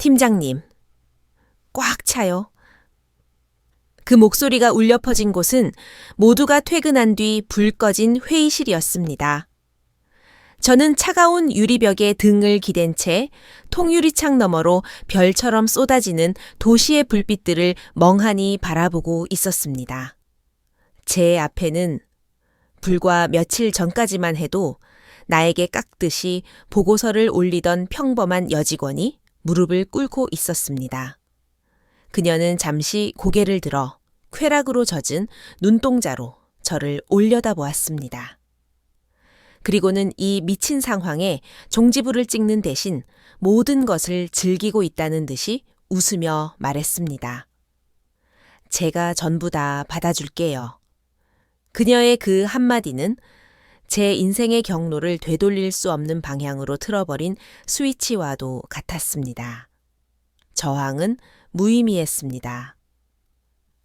팀장님, 꽉 차요. 그 목소리가 울려 퍼진 곳은 모두가 퇴근한 뒤 불 꺼진 회의실이었습니다. 저는 차가운 유리벽에 등을 기댄 채 통유리창 너머로 별처럼 쏟아지는 도시의 불빛들을 멍하니 바라보고 있었습니다. 제 앞에는 불과 며칠 전까지만 해도 나에게 깎듯이 보고서를 올리던 평범한 여직원이 무릎을 꿇고 있었습니다. 그녀는 잠시 고개를 들어 쾌락으로 젖은 눈동자로 저를 올려다보았습니다. 그리고는 이 미친 상황에 종지부를 찍는 대신 모든 것을 즐기고 있다는 듯이 웃으며 말했습니다. 제가 전부 다 받아줄게요. 그녀의 그 한마디는 제 인생의 경로를 되돌릴 수 없는 방향으로 틀어버린 스위치와도 같았습니다. 저항은 무의미했습니다.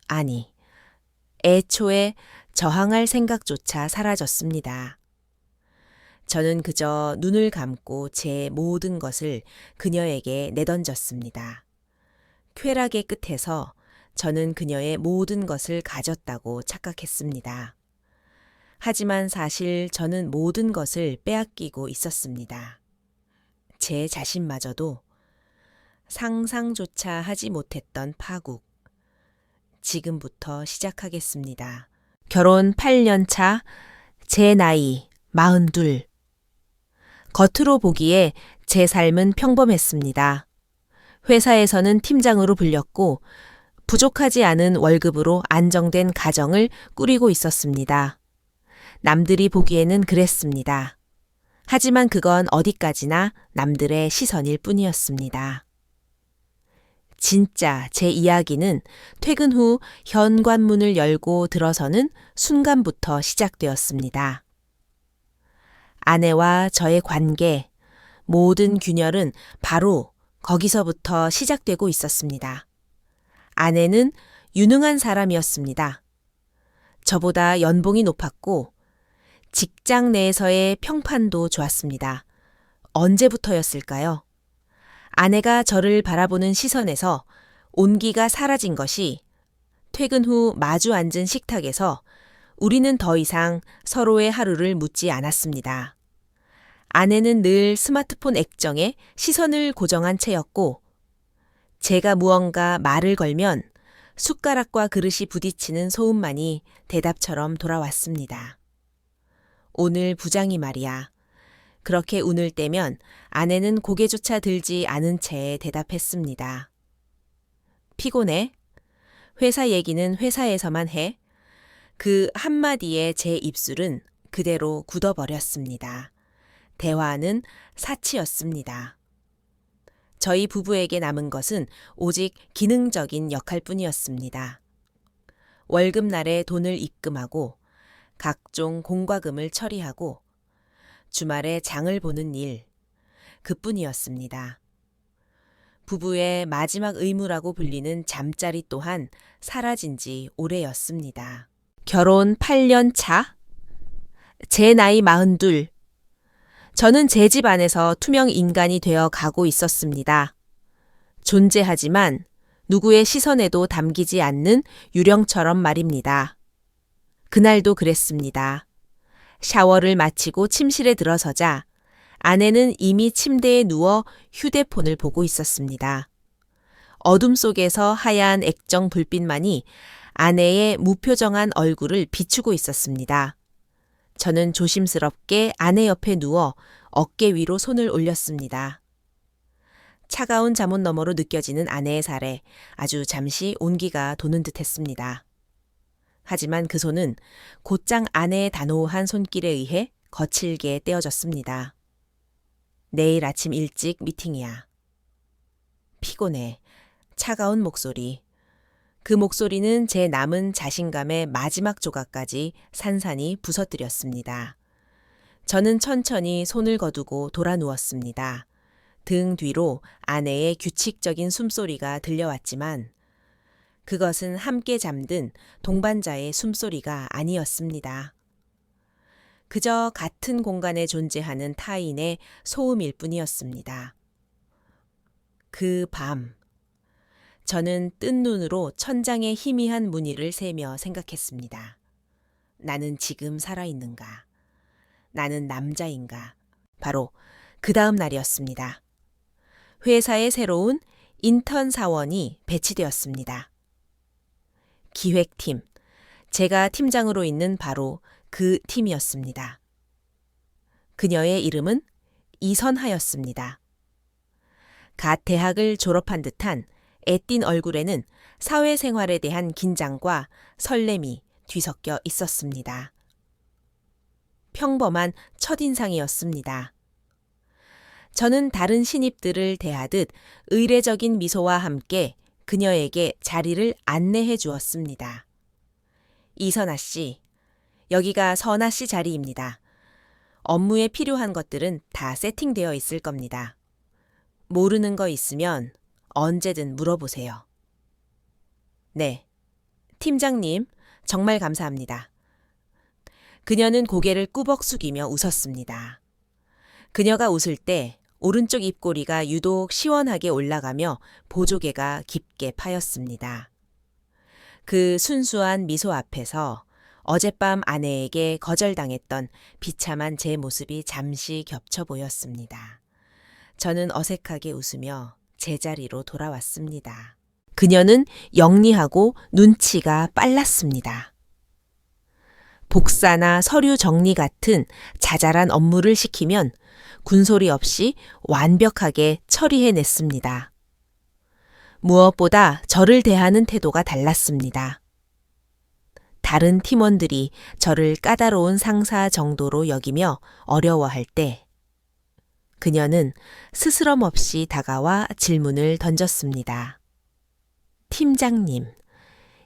아니, 애초에 저항할 생각조차 사라졌습니다. 저는 그저 눈을 감고 제 모든 것을 그녀에게 내던졌습니다. 쾌락의 끝에서 저는 그녀의 모든 것을 가졌다고 착각했습니다. 하지만 사실 저는 모든 것을 빼앗기고 있었습니다. 제 자신마저도 상상조차 하지 못했던 파국. 지금부터 시작하겠습니다. 결혼 8년 차, 제 나이 42. 겉으로 보기에 제 삶은 평범했습니다. 회사에서는 팀장으로 불렸고 부족하지 않은 월급으로 안정된 가정을 꾸리고 있었습니다. 남들이 보기에는 그랬습니다. 하지만 그건 어디까지나 남들의 시선일 뿐이었습니다. 진짜 제 이야기는 퇴근 후 현관문을 열고 들어서는 순간부터 시작되었습니다. 아내와 저의 관계, 모든 균열은 바로 거기서부터 시작되고 있었습니다. 아내는 유능한 사람이었습니다. 저보다 연봉이 높았고 직장 내에서의 평판도 좋았습니다. 언제부터였을까요? 아내가 저를 바라보는 시선에서 온기가 사라진 것이 퇴근 후 마주 앉은 식탁에서 우리는 더 이상 서로의 하루를 묻지 않았습니다. 아내는 늘 스마트폰 액정에 시선을 고정한 채였고 제가 무언가 말을 걸면 숟가락과 그릇이 부딪히는 소음만이 대답처럼 돌아왔습니다. 오늘 부장이 말이야. 그렇게 운을 떼면 아내는 고개조차 들지 않은 채 대답했습니다. 피곤해? 회사 얘기는 회사에서만 해? 그 한마디에 제 입술은 그대로 굳어버렸습니다. 대화는 사치였습니다. 저희 부부에게 남은 것은 오직 기능적인 역할뿐이었습니다. 월급날에 돈을 입금하고 각종 공과금을 처리하고 주말에 장을 보는 일, 그뿐이었습니다. 부부의 마지막 의무라고 불리는 잠자리 또한 사라진 지 오래였습니다. 결혼 8년 차, 제 나이 42. 저는 제 집 안에서 투명 인간이 되어 가고 있었습니다. 존재하지만 누구의 시선에도 담기지 않는 유령처럼 말입니다. 그날도 그랬습니다. 샤워를 마치고 침실에 들어서자 아내는 이미 침대에 누워 휴대폰을 보고 있었습니다. 어둠 속에서 하얀 액정 불빛만이 아내의 무표정한 얼굴을 비추고 있었습니다. 저는 조심스럽게 아내 옆에 누워 어깨 위로 손을 올렸습니다. 차가운 잠옷 너머로 느껴지는 아내의 살에 아주 잠시 온기가 도는 듯했습니다. 하지만 그 손은 곧장 아내의 단호한 손길에 의해 거칠게 떼어졌습니다. 내일 아침 일찍 미팅이야. 피곤해. 차가운 목소리. 그 목소리는 제 남은 자신감의 마지막 조각까지 산산이 부서뜨렸습니다. 저는 천천히 손을 거두고 돌아 누웠습니다. 등 뒤로 아내의 규칙적인 숨소리가 들려왔지만 그것은 함께 잠든 동반자의 숨소리가 아니었습니다. 그저 같은 공간에 존재하는 타인의 소음일 뿐이었습니다. 그 밤, 저는 뜬 눈으로 천장의 희미한 무늬를 세며 생각했습니다. 나는 지금 살아있는가? 나는 남자인가? 바로 그 다음 날이었습니다. 회사에 새로운 인턴 사원이 배치되었습니다. 기획팀, 제가 팀장으로 있는 바로 그 팀이었습니다. 그녀의 이름은 이선하였습니다. 갓 대학을 졸업한 듯한 애띤 얼굴에는 사회생활에 대한 긴장과 설렘이 뒤섞여 있었습니다. 평범한 첫인상이었습니다. 저는 다른 신입들을 대하듯 의례적인 미소와 함께 그녀에게 자리를 안내해 주었습니다. 이선아 씨, 여기가 선아 씨 자리입니다. 업무에 필요한 것들은 다 세팅되어 있을 겁니다. 모르는 거 있으면 언제든 물어보세요. 네, 팀장님, 정말 감사합니다. 그녀는 고개를 꾸벅 숙이며 웃었습니다. 그녀가 웃을 때 오른쪽 입꼬리가 유독 시원하게 올라가며 보조개가 깊게 파였습니다. 그 순수한 미소 앞에서 어젯밤 아내에게 거절당했던 비참한 제 모습이 잠시 겹쳐 보였습니다. 저는 어색하게 웃으며 제자리로 돌아왔습니다. 그녀는 영리하고 눈치가 빨랐습니다. 복사나 서류 정리 같은 자잘한 업무를 시키면 군소리 없이 완벽하게 처리해냈습니다. 무엇보다 저를 대하는 태도가 달랐습니다. 다른 팀원들이 저를 까다로운 상사 정도로 여기며 어려워할 때 그녀는 스스럼 없이 다가와 질문을 던졌습니다. 팀장님,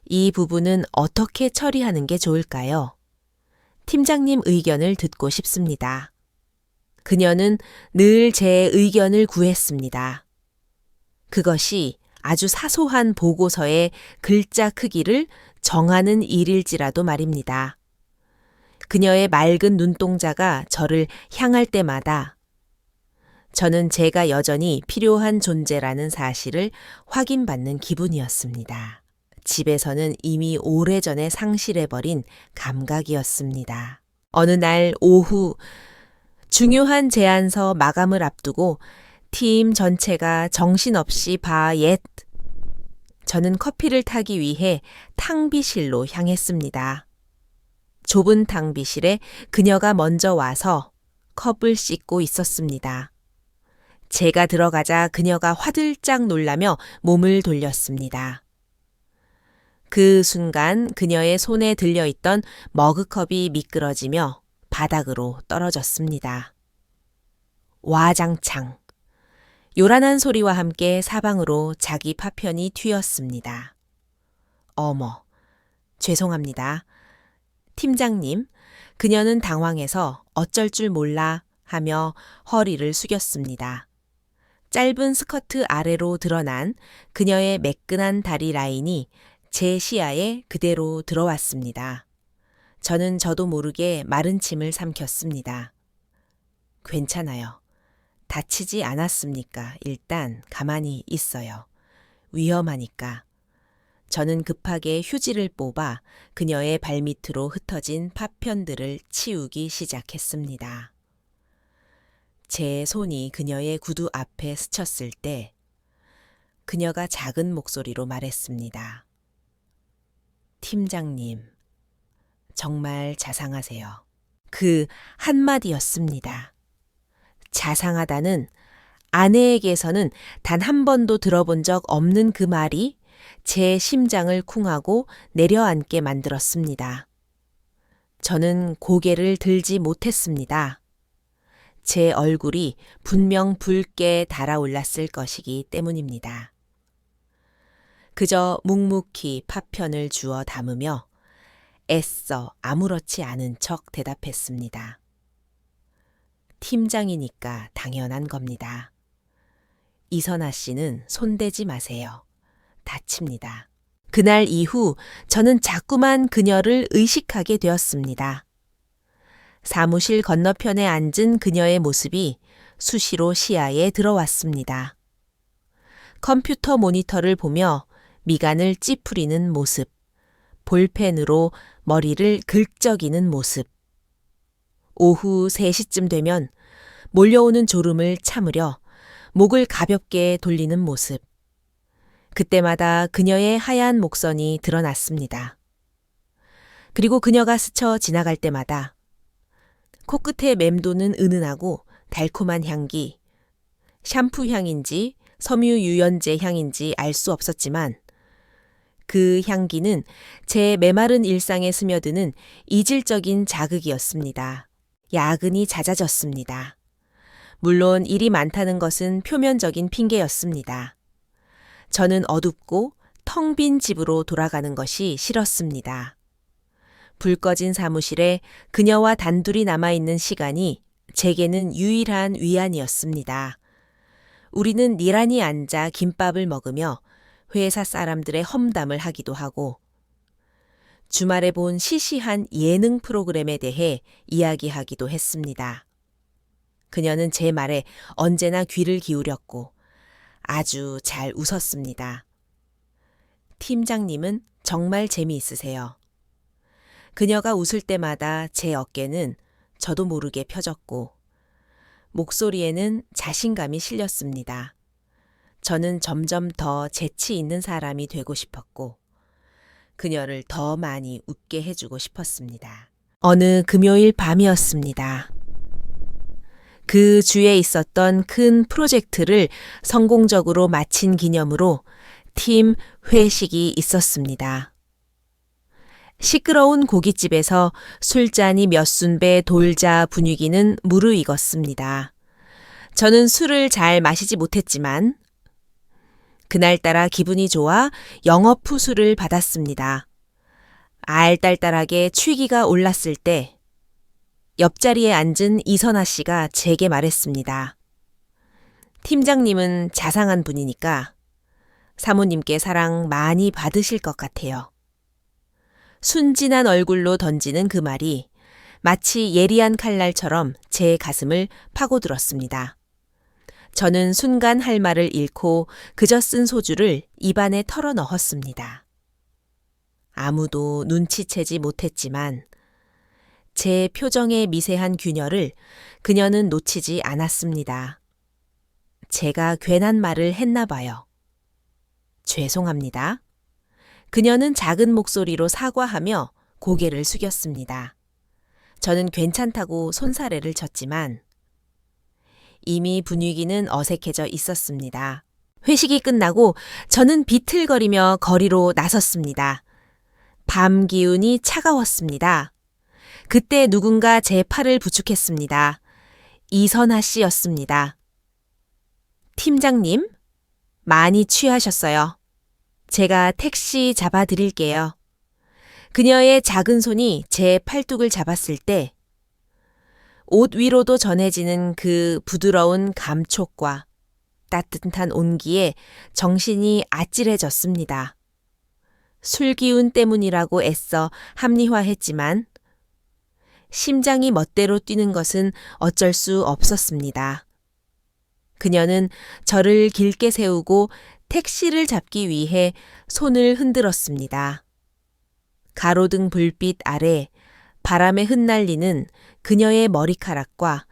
이 부분은 어떻게 처리하는 게 좋을까요? 팀장님 의견을 듣고 싶습니다. 그녀는 늘 제 의견을 구했습니다. 그것이 아주 사소한 보고서의 글자 크기를 정하는 일일지라도 말입니다. 그녀의 맑은 눈동자가 저를 향할 때마다 저는 제가 여전히 필요한 존재라는 사실을 확인받는 기분이었습니다. 집에서는 이미 오래전에 상실해버린 감각이었습니다. 어느 날 오후 중요한 제안서 마감을 앞두고 팀 전체가 정신없이 저는 커피를 타기 위해 탕비실로 향했습니다. 좁은 탕비실에 그녀가 먼저 와서 컵을 씻고 있었습니다. 제가 들어가자 그녀가 화들짝 놀라며 몸을 돌렸습니다. 그 순간 그녀의 손에 들려있던 머그컵이 미끄러지며 바닥으로 떨어졌습니다. 와장창. 요란한 소리와 함께 사방으로 자기 파편이 튀었습니다. 어머, 죄송합니다. 팀장님, 그녀는 당황해서 어쩔 줄 몰라 하며 허리를 숙였습니다. 짧은 스커트 아래로 드러난 그녀의 매끈한 다리 라인이 제 시야에 그대로 들어왔습니다. 저는 저도 모르게 마른 침을 삼켰습니다. 괜찮아요. 다치지 않았습니까? 일단 가만히 있어요. 위험하니까. 저는 급하게 휴지를 뽑아 그녀의 발밑으로 흩어진 파편들을 치우기 시작했습니다. 제 손이 그녀의 구두 앞에 스쳤을 때 그녀가 작은 목소리로 말했습니다. 팀장님, 정말 자상하세요. 그 한마디였습니다. 자상하다는 아내에게서는 단 한 번도 들어본 적 없는 그 말이 제 심장을 쿵하고 내려앉게 만들었습니다. 저는 고개를 들지 못했습니다. 제 얼굴이 분명 붉게 달아올랐을 것이기 때문입니다. 그저 묵묵히 파편을 주워 담으며 애써 아무렇지 않은 척 대답했습니다. 팀장이니까 당연한 겁니다. 이선아 씨는 손대지 마세요. 다칩니다. 그날 이후 저는 자꾸만 그녀를 의식하게 되었습니다. 사무실 건너편에 앉은 그녀의 모습이 수시로 시야에 들어왔습니다. 컴퓨터 모니터를 보며 미간을 찌푸리는 모습, 볼펜으로 머리를 긁적이는 모습. 오후 3시쯤 되면 몰려오는 졸음을 참으려 목을 가볍게 돌리는 모습. 그때마다 그녀의 하얀 목선이 드러났습니다. 그리고 그녀가 스쳐 지나갈 때마다 코끝에 맴도는 은은하고 달콤한 향기, 샴푸 향인지 섬유 유연제 향인지 알 수 없었지만 그 향기는 제 메마른 일상에 스며드는 이질적인 자극이었습니다. 야근이 잦아졌습니다. 물론 일이 많다는 것은 표면적인 핑계였습니다. 저는 어둡고 텅 빈 집으로 돌아가는 것이 싫었습니다. 불 꺼진 사무실에 그녀와 단둘이 남아있는 시간이 제게는 유일한 위안이었습니다. 우리는 니란히 앉아 김밥을 먹으며 회사 사람들의 험담을 하기도 하고 주말에 본 시시한 예능 프로그램에 대해 이야기하기도 했습니다. 그녀는 제 말에 언제나 귀를 기울였고 아주 잘 웃었습니다. 팀장님은 정말 재미있으세요. 그녀가 웃을 때마다 제 어깨는 저도 모르게 펴졌고 목소리에는 자신감이 실렸습니다. 저는 점점 더 재치 있는 사람이 되고 싶었고 그녀를 더 많이 웃게 해주고 싶었습니다. 어느 금요일 밤이었습니다. 그 주에 있었던 큰 프로젝트를 성공적으로 마친 기념으로 팀 회식이 있었습니다. 시끄러운 고깃집에서 술잔이 몇 순배 돌자 분위기는 무르익었습니다. 저는 술을 잘 마시지 못했지만 그날따라 기분이 좋아 영업 후수를 받았습니다. 알딸딸하게 취기가 올랐을 때 옆자리에 앉은 이선아 씨가 제게 말했습니다. 팀장님은 자상한 분이니까 사모님께 사랑 많이 받으실 것 같아요. 순진한 얼굴로 던지는 그 말이 마치 예리한 칼날처럼 제 가슴을 파고들었습니다. 저는 순간 할 말을 잃고 그저 쓴 소주를 입안에 털어 넣었습니다. 아무도 눈치채지 못했지만 제 표정의 미세한 균열을 그녀는 놓치지 않았습니다. 제가 괜한 말을 했나 봐요. 죄송합니다. 그녀는 작은 목소리로 사과하며 고개를 숙였습니다. 저는 괜찮다고 손사래를 쳤지만 이미 분위기는 어색해져 있었습니다. 회식이 끝나고 저는 비틀거리며 거리로 나섰습니다. 밤 기운이 차가웠습니다. 그때 누군가 제 팔을 부축했습니다. 이선아 씨였습니다. 팀장님, 많이 취하셨어요. 제가 택시 잡아드릴게요. 그녀의 작은 손이 제 팔뚝을 잡았을 때 옷 위로도 전해지는 그 부드러운 감촉과 따뜻한 온기에 정신이 아찔해졌습니다. 술기운 때문이라고 애써 합리화했지만 심장이 멋대로 뛰는 것은 어쩔 수 없었습니다. 그녀는 저를 길게 세우고 택시를 잡기 위해 손을 흔들었습니다. 가로등 불빛 아래 바람에 흩날리는 그녀의 머리카락과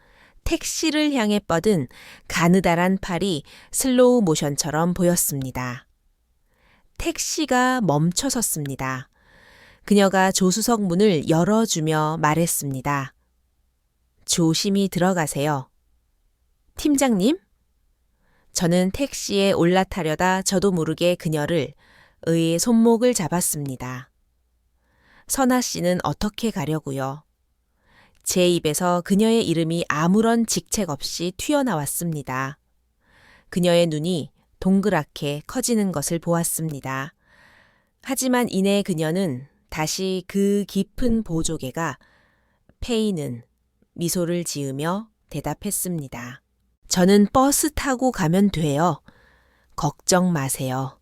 택시를 향해 뻗은 가느다란 팔이 슬로우 모션처럼 보였습니다. 택시가 멈춰섰습니다. 그녀가 조수석 문을 열어주며 말했습니다. 조심히 들어가세요. 팀장님? 저는 택시에 올라타려다 저도 모르게 그녀를 의의 손목을 잡았습니다. 선아 씨는 어떻게 가려고요? 제 입에서 그녀의 이름이 아무런 직책 없이 튀어나왔습니다. 그녀의 눈이 동그랗게 커지는 것을 보았습니다. 하지만 이내 그녀는 다시 그 깊은 보조개가 페이는 미소를 지으며 대답했습니다. 저는 버스 타고 가면 돼요. 걱정 마세요.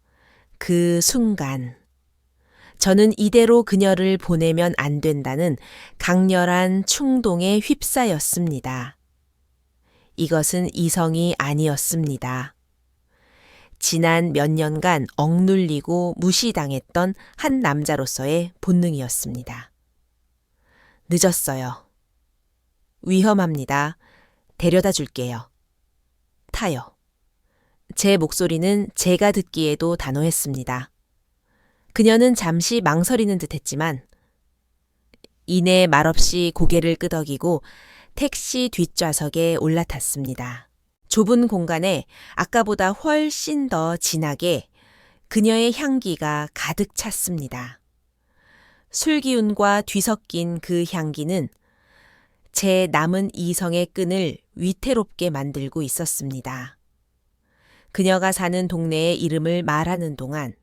그 순간 저는 이대로 그녀를 보내면 안 된다는 강렬한 충동에 휩싸였습니다. 이것은 이성이 아니었습니다. 지난 몇 년간 억눌리고 무시당했던 한 남자로서의 본능이었습니다. 늦었어요. 위험합니다. 데려다 줄게요. 타요. 제 목소리는 제가 듣기에도 단호했습니다. 그녀는 잠시 망설이는 듯 했지만 이내 말없이 고개를 끄덕이고 택시 뒷좌석에 올라탔습니다. 좁은 공간에 아까보다 훨씬 더 진하게 그녀의 향기가 가득 찼습니다. 술기운과 뒤섞인 그 향기는 제 남은 이성의 끈을 위태롭게 만들고 있었습니다. 그녀가 사는 동네의 이름을 말하는 동안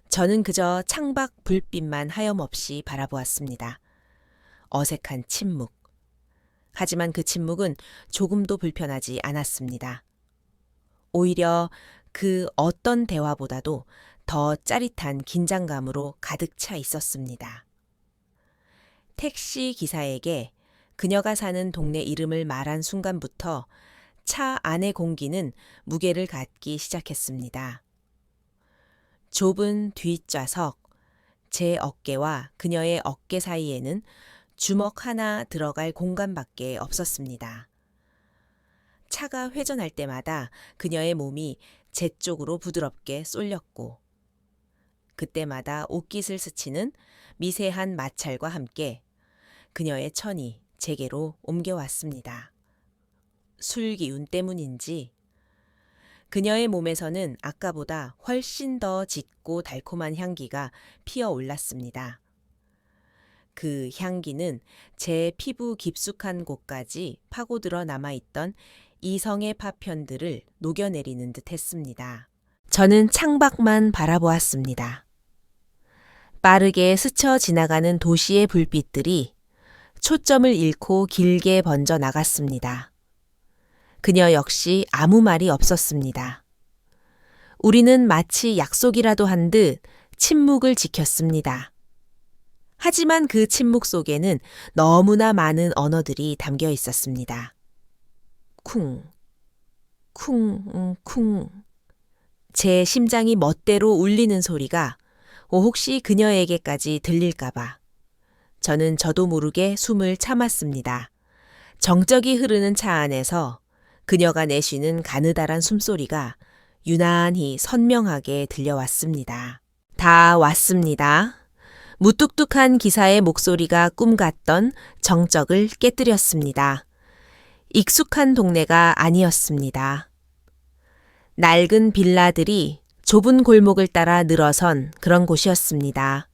저는 그저 창밖 불빛만 하염없이 바라보았습니다. 어색한 침묵. 하지만 그 침묵은 조금도 불편하지 않았습니다. 오히려 그 어떤 대화보다도 더 짜릿한 긴장감으로 가득 차 있었습니다. 택시 기사에게 그녀가 사는 동네 이름을 말한 순간부터 차 안의 공기는 무게를 갖기 시작했습니다. 좁은 뒷좌석, 제 어깨와 그녀의 어깨 사이에는 주먹 하나 들어갈 공간밖에 없었습니다. 차가 회전할 때마다 그녀의 몸이 제 쪽으로 부드럽게 쏠렸고 그때마다 옷깃을 스치는 미세한 마찰과 함께 그녀의 천이 제게로 옮겨왔습니다. 술 기운 때문인지 그녀의 몸에서는 아까보다 훨씬 더 짙고 달콤한 향기가 피어올랐습니다. 그 향기는 제 피부 깊숙한 곳까지 파고들어 남아있던 이성의 파편들을 녹여내리는 듯 했습니다. 저는 창밖만 바라보았습니다. 빠르게 스쳐 지나가는 도시의 불빛들이 초점을 잃고 길게 번져 나갔습니다. 그녀 역시 아무 말이 없었습니다. 우리는 마치 약속이라도 한 듯 침묵을 지켰습니다. 하지만 그 침묵 속에는 너무나 많은 언어들이 담겨 있었습니다. 쿵, 쿵, 쿵. 제 심장이 멋대로 울리는 소리가 혹시 그녀에게까지 들릴까봐 저는 저도 모르게 숨을 참았습니다. 정적이 흐르는 차 안에서 그녀가 내쉬는 가느다란 숨소리가 유난히 선명하게 들려왔습니다. 다 왔습니다. 무뚝뚝한 기사의 목소리가 꿈같던 정적을 깨뜨렸습니다. 익숙한 동네가 아니었습니다. 낡은 빌라들이 좁은 골목을 따라 늘어선 그런 곳이었습니다.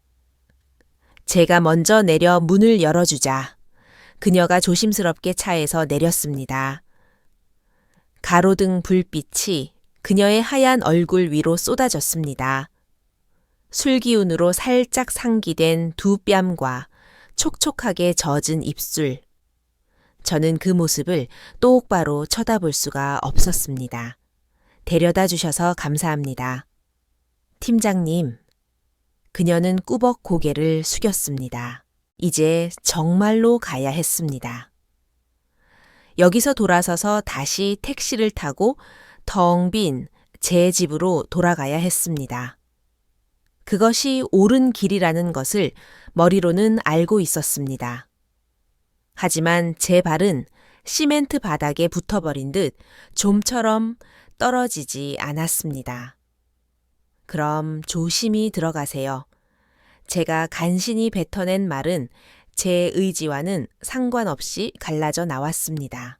제가 먼저 내려 문을 열어주자 그녀가 조심스럽게 차에서 내렸습니다. 가로등 불빛이 그녀의 하얀 얼굴 위로 쏟아졌습니다. 술기운으로 살짝 상기된 두 뺨과 촉촉하게 젖은 입술. 저는 그 모습을 똑바로 쳐다볼 수가 없었습니다. 데려다 주셔서 감사합니다. 팀장님. 그녀는 꾸벅 고개를 숙였습니다. 이제 정말로 가야 했습니다. 여기서 돌아서서 다시 택시를 타고 텅 빈 제 집으로 돌아가야 했습니다. 그것이 옳은 길이라는 것을 머리로는 알고 있었습니다. 하지만 제 발은 시멘트 바닥에 붙어버린 듯 좀처럼 떨어지지 않았습니다. 그럼 조심히 들어가세요. 제가 간신히 뱉어낸 말은 제 의지와는 상관없이 갈라져 나왔습니다.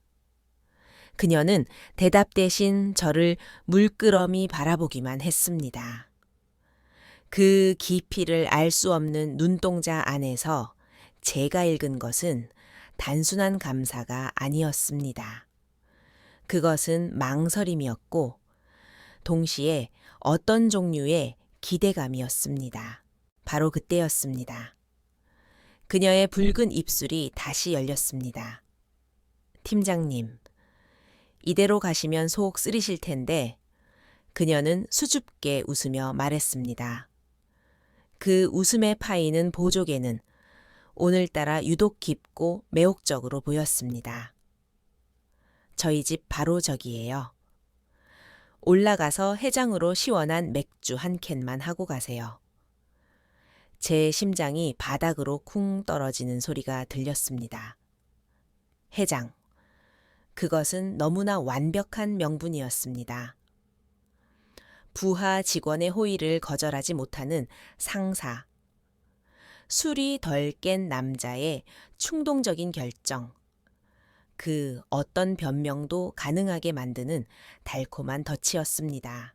그녀는 대답 대신 저를 물끄러미 바라보기만 했습니다. 그 깊이를 알 수 없는 눈동자 안에서 제가 읽은 것은 단순한 감사가 아니었습니다. 그것은 망설임이었고 동시에 어떤 종류의 기대감이었습니다. 바로 그때였습니다. 그녀의 붉은 입술이 다시 열렸습니다. 팀장님, 이대로 가시면 속 쓰리실 텐데 그녀는 수줍게 웃으며 말했습니다. 그 웃음에 파이는 보조개는 오늘따라 유독 깊고 매혹적으로 보였습니다. 저희 집 바로 저기예요. 올라가서 해장으로 시원한 맥주 한 캔만 하고 가세요. 제 심장이 바닥으로 쿵 떨어지는 소리가 들렸습니다. 해장. 그것은 너무나 완벽한 명분이었습니다. 부하 직원의 호의를 거절하지 못하는 상사. 술이 덜 깬 남자의 충동적인 결정. 그 어떤 변명도 가능하게 만드는 달콤한 덫이었습니다.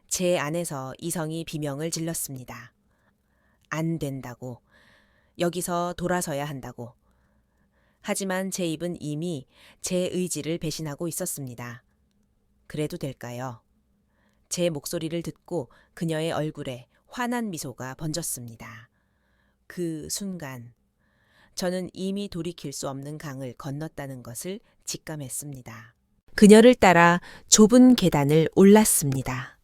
제 안에서 이성이 비명을 질렀습니다. 안 된다고. 여기서 돌아서야 한다고. 하지만 제 입은 이미 제 의지를 배신하고 있었습니다. 그래도 될까요? 제 목소리를 듣고 그녀의 얼굴에 환한 미소가 번졌습니다. 그 순간 저는 이미 돌이킬 수 없는 강을 건넜다는 것을 직감했습니다. 그녀를 따라 좁은 계단을 올랐습니다.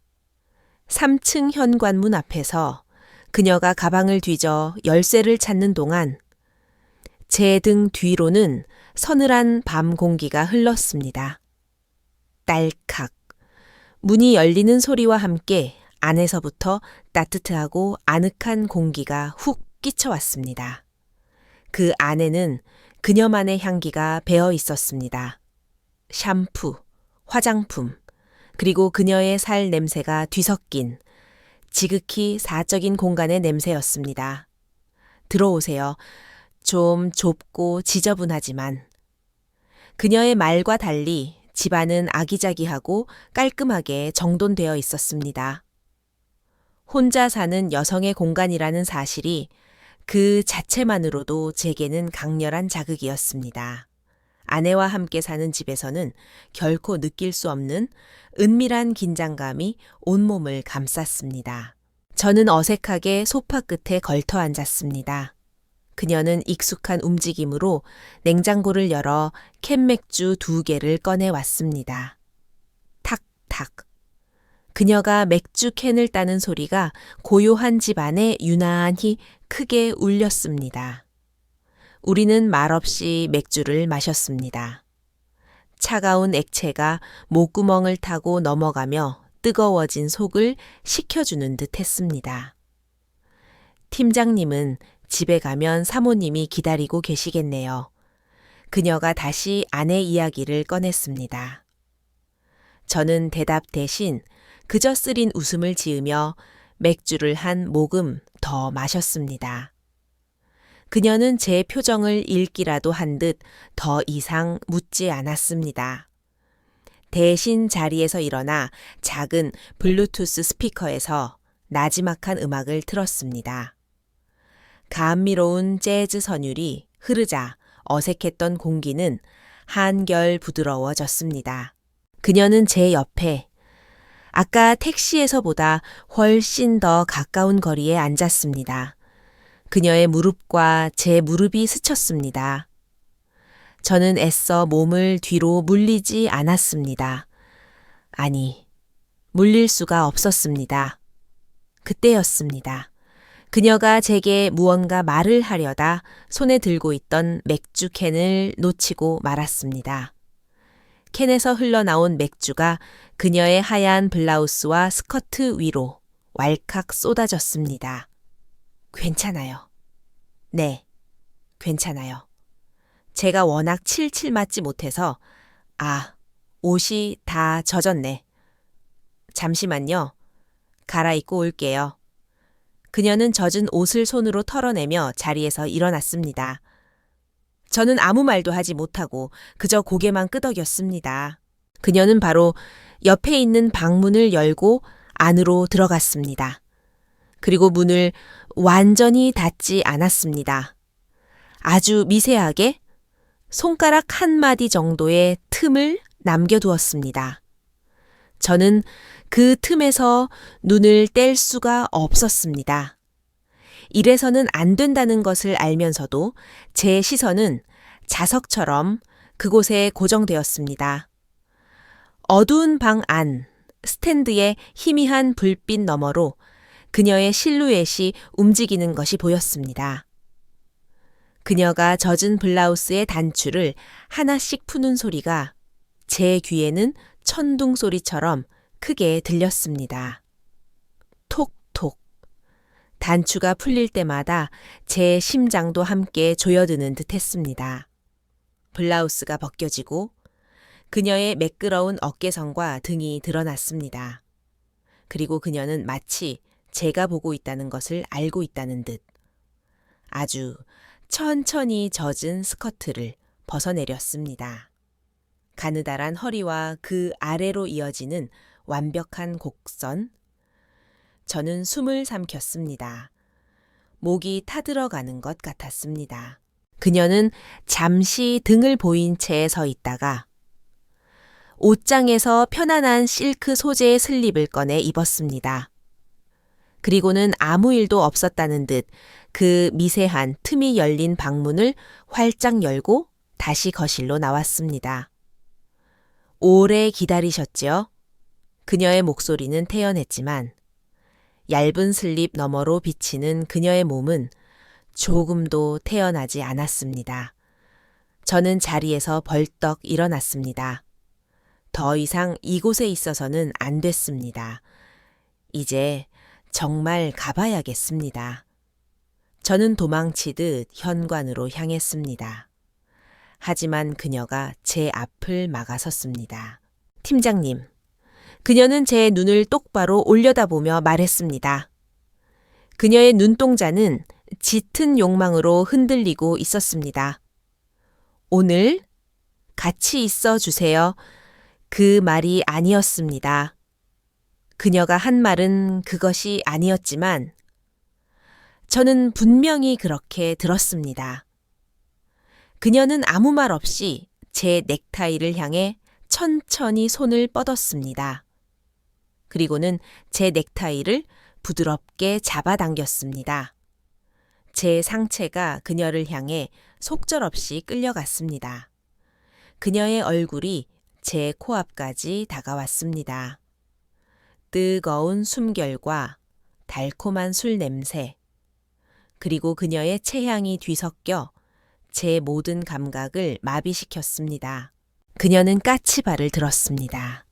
3층 현관문 앞에서 그녀가 가방을 뒤져 열쇠를 찾는 동안 제 등 뒤로는 서늘한 밤 공기가 흘렀습니다. 딸칵. 문이 열리는 소리와 함께 안에서부터 따뜻하고 아늑한 공기가 훅 끼쳐왔습니다. 그 안에는 그녀만의 향기가 배어 있었습니다. 샴푸, 화장품, 그리고 그녀의 살 냄새가 뒤섞인 지극히 사적인 공간의 냄새였습니다. 들어오세요. 좀 좁고 지저분하지만. 그녀의 말과 달리 집안은 아기자기하고 깔끔하게 정돈되어 있었습니다. 혼자 사는 여성의 공간이라는 사실이 그 자체만으로도 제게는 강렬한 자극이었습니다. 아내와 함께 사는 집에서는 결코 느낄 수 없는 은밀한 긴장감이 온몸을 감쌌습니다. 저는 어색하게 소파 끝에 걸터 앉았습니다. 그녀는 익숙한 움직임으로 냉장고를 열어 캔맥주 2개를 꺼내왔습니다. 탁탁. 그녀가 맥주 캔을 따는 소리가 고요한 집 안에 유난히 크게 울렸습니다. 우리는 말없이 맥주를 마셨습니다. 차가운 액체가 목구멍을 타고 넘어가며 뜨거워진 속을 식혀주는 듯 했습니다. 팀장님은 집에 가면 사모님이 기다리고 계시겠네요. 그녀가 다시 아내 이야기를 꺼냈습니다. 저는 대답 대신 그저 쓰린 웃음을 지으며 맥주를 한 모금 더 마셨습니다. 그녀는 제 표정을 읽기라도 한 듯 더 이상 묻지 않았습니다. 대신 자리에서 일어나 작은 블루투스 스피커에서 나지막한 음악을 틀었습니다. 감미로운 재즈 선율이 흐르자 어색했던 공기는 한결 부드러워졌습니다. 그녀는 제 옆에 아까 택시에서보다 훨씬 더 가까운 거리에 앉았습니다. 그녀의 무릎과 제 무릎이 스쳤습니다. 저는 애써 몸을 뒤로 물리지 않았습니다. 아니, 물릴 수가 없었습니다. 그때였습니다. 그녀가 제게 무언가 말을 하려다 손에 들고 있던 맥주 캔을 놓치고 말았습니다. 캔에서 흘러나온 맥주가 그녀의 하얀 블라우스와 스커트 위로 왈칵 쏟아졌습니다. 괜찮아요. 네, 괜찮아요. 제가 워낙 칠칠 맞지 못해서 옷이 다 젖었네. 잠시만요. 갈아입고 올게요. 그녀는 젖은 옷을 손으로 털어내며 자리에서 일어났습니다. 저는 아무 말도 하지 못하고 그저 고개만 끄덕였습니다. 그녀는 바로 옆에 있는 방문을 열고 안으로 들어갔습니다. 그리고 문을 완전히 닫지 않았습니다. 아주 미세하게 손가락 한 마디 정도의 틈을 남겨두었습니다. 저는 그 틈에서 눈을 뗄 수가 없었습니다. 이래서는 안 된다는 것을 알면서도 제 시선은 자석처럼 그곳에 고정되었습니다. 어두운 방 안, 스탠드의 희미한 불빛 너머로 그녀의 실루엣이 움직이는 것이 보였습니다. 그녀가 젖은 블라우스의 단추를 하나씩 푸는 소리가 제 귀에는 천둥 소리처럼 크게 들렸습니다. 톡톡. 단추가 풀릴 때마다 제 심장도 함께 조여드는 듯 했습니다. 블라우스가 벗겨지고 그녀의 매끄러운 어깨선과 등이 드러났습니다. 그리고 그녀는 마치 제가 보고 있다는 것을 알고 있다는 듯 아주 천천히 젖은 스커트를 벗어내렸습니다. 가느다란 허리와 그 아래로 이어지는 완벽한 곡선. 저는 숨을 삼켰습니다. 목이 타들어가는 것 같았습니다. 그녀는 잠시 등을 보인 채 서 있다가 옷장에서 편안한 실크 소재의 슬립을 꺼내 입었습니다. 그리고는 아무 일도 없었다는 듯 그 미세한 틈이 열린 방문을 활짝 열고 다시 거실로 나왔습니다. 오래 기다리셨지요? 그녀의 목소리는 태연했지만 얇은 슬립 너머로 비치는 그녀의 몸은 조금도 태연하지 않았습니다. 저는 자리에서 벌떡 일어났습니다. 더 이상 이곳에 있어서는 안 됐습니다. 이제 정말 가봐야겠습니다. 저는 도망치듯 현관으로 향했습니다. 하지만 그녀가 제 앞을 막아섰습니다. 팀장님, 그녀는 제 눈을 똑바로 올려다보며 말했습니다. 그녀의 눈동자는 짙은 욕망으로 흔들리고 있었습니다. 오늘 같이 있어 주세요. 그 말이 아니었습니다. 그녀가 한 말은 그것이 아니었지만 저는 분명히 그렇게 들었습니다. 그녀는 아무 말 없이 제 넥타이를 향해 천천히 손을 뻗었습니다. 그리고는 제 넥타이를 부드럽게 잡아당겼습니다. 제 상체가 그녀를 향해 속절없이 끌려갔습니다. 그녀의 얼굴이 제 코앞까지 다가왔습니다. 뜨거운 숨결과 달콤한 술 냄새, 그리고 그녀의 체향이 뒤섞여 제 모든 감각을 마비시켰습니다. 그녀는 까치발을 들었습니다.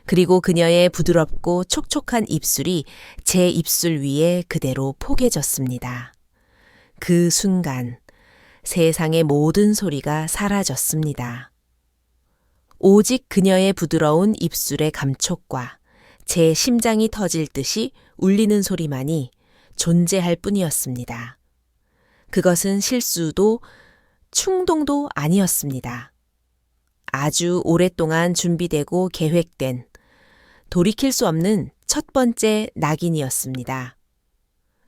그리고 그녀의 부드럽고 촉촉한 입술이 제 입술 위에 그대로 포개졌습니다. 그 순간 세상의 모든 소리가 사라졌습니다. 오직 그녀의 부드러운 입술의 감촉과 제 심장이 터질 듯이 울리는 소리만이 존재할 뿐이었습니다. 그것은 실수도 충동도 아니었습니다. 아주 오랫동안 준비되고 계획된 돌이킬 수 없는 첫 번째 낙인이었습니다.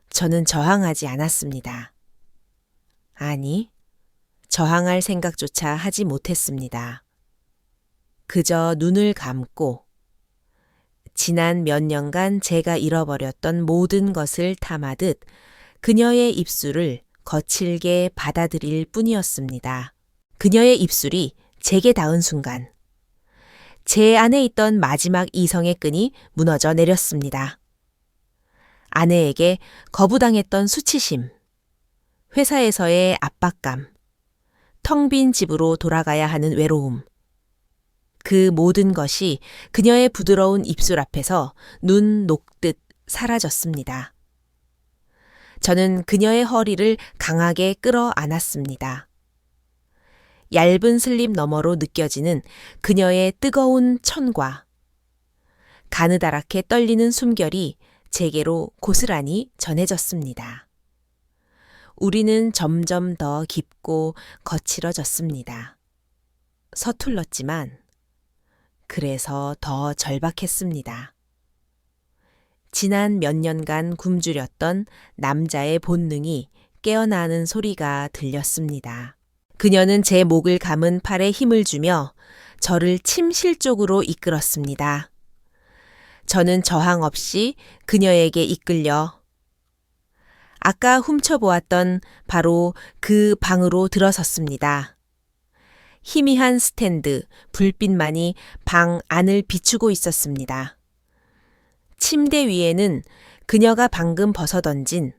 저는 저항하지 않았습니다. 아니, 저항할 생각조차 하지 못했습니다. 그저 눈을 감고 지난 몇 년간 제가 잃어버렸던 모든 것을 탐하듯 그녀의 입술을 거칠게 받아들일 뿐이었습니다. 그녀의 입술이 제게 닿은 순간 제 안에 있던 마지막 이성의 끈이 무너져 내렸습니다. 아내에게 거부당했던 수치심, 회사에서의 압박감, 텅 빈 집으로 돌아가야 하는 외로움, 그 모든 것이 그녀의 부드러운 입술 앞에서 눈 녹듯 사라졌습니다. 저는 그녀의 허리를 강하게 끌어안았습니다. 얇은 슬립 너머로 느껴지는 그녀의 뜨거운 천과 가느다랗게 떨리는 숨결이 제게로 고스란히 전해졌습니다. 우리는 점점 더 깊고 거칠어졌습니다. 서툴렀지만 그래서 더 절박했습니다. 지난 몇 년간 굶주렸던 남자의 본능이 깨어나는 소리가 들렸습니다. 그녀는 제 목을 감은 팔에 힘을 주며 저를 침실 쪽으로 이끌었습니다. 저는 저항 없이 그녀에게 이끌려 아까 훔쳐보았던 바로 그 방으로 들어섰습니다. 희미한 스탠드, 불빛만이 방 안을 비추고 있었습니다. 침대 위에는 그녀가 방금 벗어던진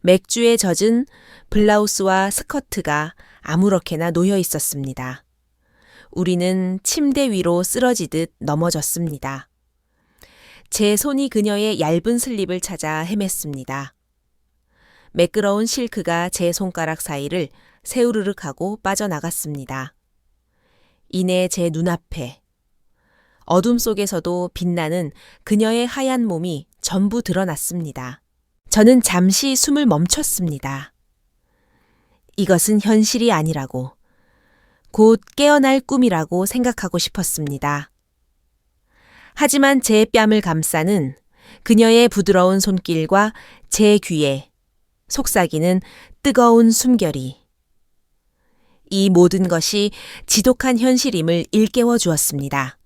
맥주에 젖은 블라우스와 스커트가 아무렇게나 놓여 있었습니다. 우리는 침대 위로 쓰러지듯 넘어졌습니다. 제 손이 그녀의 얇은 슬립을 찾아 헤맸습니다. 매끄러운 실크가 제 손가락 사이를 새우르륵하고 빠져나갔습니다. 이내 제 눈앞에 어둠 속에서도 빛나는 그녀의 하얀 몸이 전부 드러났습니다. 저는 잠시 숨을 멈췄습니다. 이것은 현실이 아니라고, 곧 깨어날 꿈이라고 생각하고 싶었습니다. 하지만 제 뺨을 감싸는 그녀의 부드러운 손길과 제 귀에 속삭이는 뜨거운 숨결이 이 모든 것이 지독한 현실임을 일깨워 주었습니다.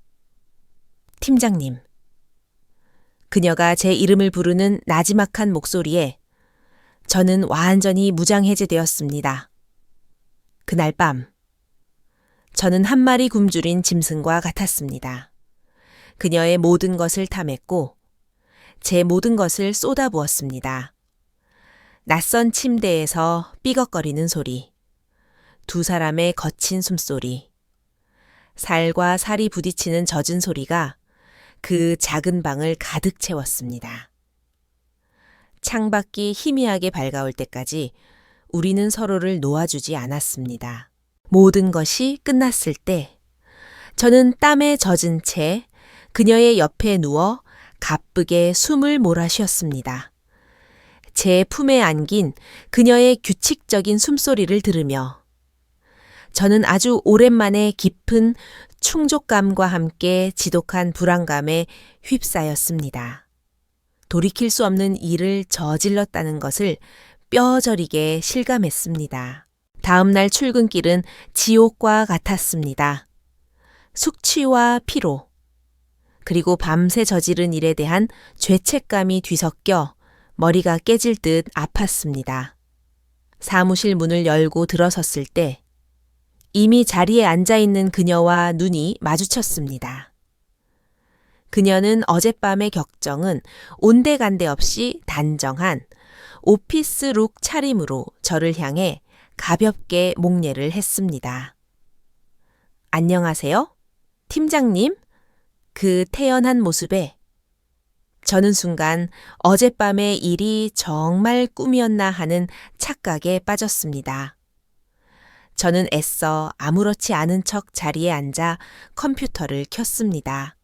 팀장님. 그녀가 제 이름을 부르는 나지막한 목소리에 저는 완전히 무장해제되었습니다. 그날 밤, 저는 한 마리 굶주린 짐승과 같았습니다. 그녀의 모든 것을 탐했고 제 모든 것을 쏟아부었습니다. 낯선 침대에서 삐걱거리는 소리, 두 사람의 거친 숨소리, 살과 살이 부딪히는 젖은 소리가 그 작은 방을 가득 채웠습니다. 창밖이 희미하게 밝아올 때까지 우리는 서로를 놓아주지 않았습니다. 모든 것이 끝났을 때 저는 땀에 젖은 채 그녀의 옆에 누워 가쁘게 숨을 몰아쉬었습니다. 제 품에 안긴 그녀의 규칙적인 숨소리를 들으며 저는 아주 오랜만에 깊은 충족감과 함께 지독한 불안감에 휩싸였습니다. 돌이킬 수 없는 일을 저질렀다는 것을 뼈저리게 실감했습니다. 다음 날 출근길은 지옥과 같았습니다. 숙취와 피로, 그리고 밤새 저지른 일에 대한 죄책감이 뒤섞여 머리가 깨질 듯 아팠습니다. 사무실 문을 열고 들어섰을 때 이미 자리에 앉아있는 그녀와 눈이 마주쳤습니다. 그녀는 어젯밤의 격정은 온데간데 없이 단정한 오피스룩 차림으로 저를 향해 가볍게 목례를 했습니다. 안녕하세요, 팀장님. 그 태연한 모습에 저는 순간 어젯밤의 일이 정말 꿈이었나 하는 착각에 빠졌습니다. 저는 애써 아무렇지 않은 척 자리에 앉아 컴퓨터를 켰습니다.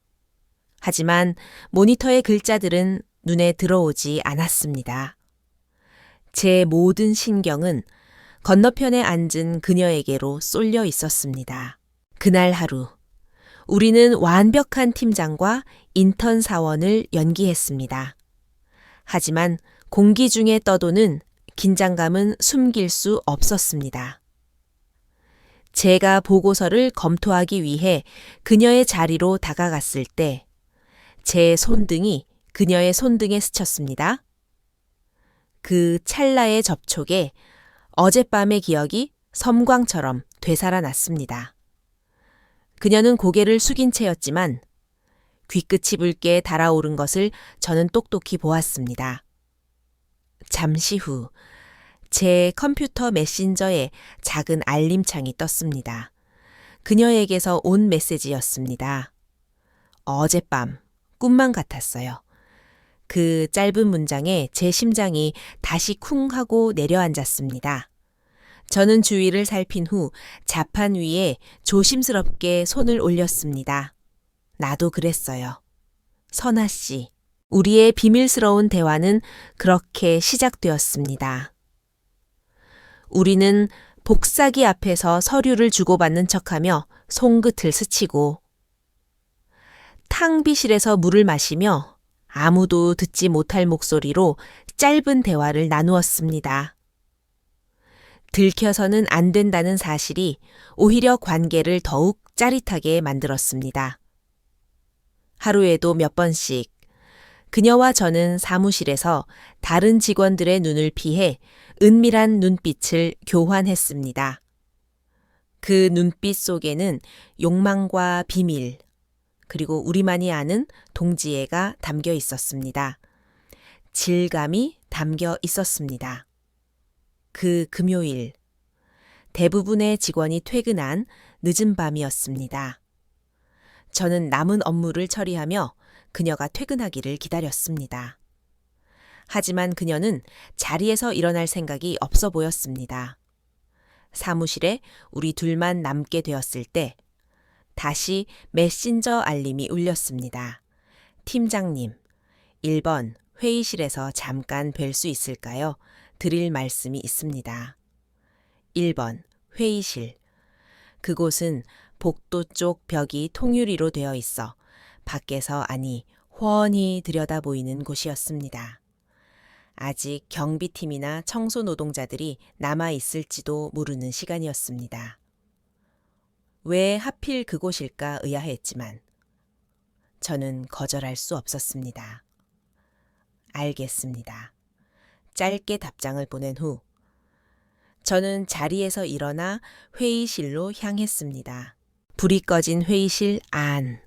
하지만 모니터의 글자들은 눈에 들어오지 않았습니다. 제 모든 신경은 건너편에 앉은 그녀에게로 쏠려 있었습니다. 그날 하루, 우리는 완벽한 팀장과 인턴 사원을 연기했습니다. 하지만 공기 중에 떠도는 긴장감은 숨길 수 없었습니다. 제가 보고서를 검토하기 위해 그녀의 자리로 다가갔을 때 제 손등이 그녀의 손등에 스쳤습니다. 그 찰나의 접촉에 어젯밤의 기억이 섬광처럼 되살아났습니다. 그녀는 고개를 숙인 채였지만 귀끝이 붉게 달아오른 것을 저는 똑똑히 보았습니다. 잠시 후 제 컴퓨터 메신저에 작은 알림창이 떴습니다. 그녀에게서 온 메시지였습니다. 어젯밤 꿈만 같았어요. 그 짧은 문장에 제 심장이 다시 쿵 하고 내려앉았습니다. 저는 주위를 살핀 후 자판 위에 조심스럽게 손을 올렸습니다. 나도 그랬어요. 선아 씨, 우리의 비밀스러운 대화는 그렇게 시작되었습니다. 우리는 복사기 앞에서 서류를 주고받는 척하며 손끝을 스치고 탕비실에서 물을 마시며 아무도 듣지 못할 목소리로 짧은 대화를 나누었습니다. 들켜서는 안 된다는 사실이 오히려 관계를 더욱 짜릿하게 만들었습니다. 하루에도 몇 번씩 그녀와 저는 사무실에서 다른 직원들의 눈을 피해 은밀한 눈빛을 교환했습니다. 그 눈빛 속에는 욕망과 비밀, 그리고 우리만이 아는 동지애가 담겨 있었습니다. 질감이 담겨 있었습니다. 그 금요일, 대부분의 직원이 퇴근한 늦은 밤이었습니다. 저는 남은 업무를 처리하며 그녀가 퇴근하기를 기다렸습니다. 하지만 그녀는 자리에서 일어날 생각이 없어 보였습니다. 사무실에 우리 둘만 남게 되었을 때 다시 메신저 알림이 울렸습니다. 팀장님, 1번 회의실에서 잠깐 뵐 수 있을까요? 드릴 말씀이 있습니다. 1번 회의실. 그곳은 복도 쪽 벽이 통유리로 되어 있어 밖에서 아니 훤히 들여다 보이는 곳이었습니다. 아직 경비팀이나 청소 노동자들이 남아 있을지도 모르는 시간이었습니다. 왜 하필 그곳일까 의아했지만 저는 거절할 수 없었습니다. 알겠습니다. 짧게 답장을 보낸 후 저는 자리에서 일어나 회의실로 향했습니다. 불이 꺼진 회의실 안.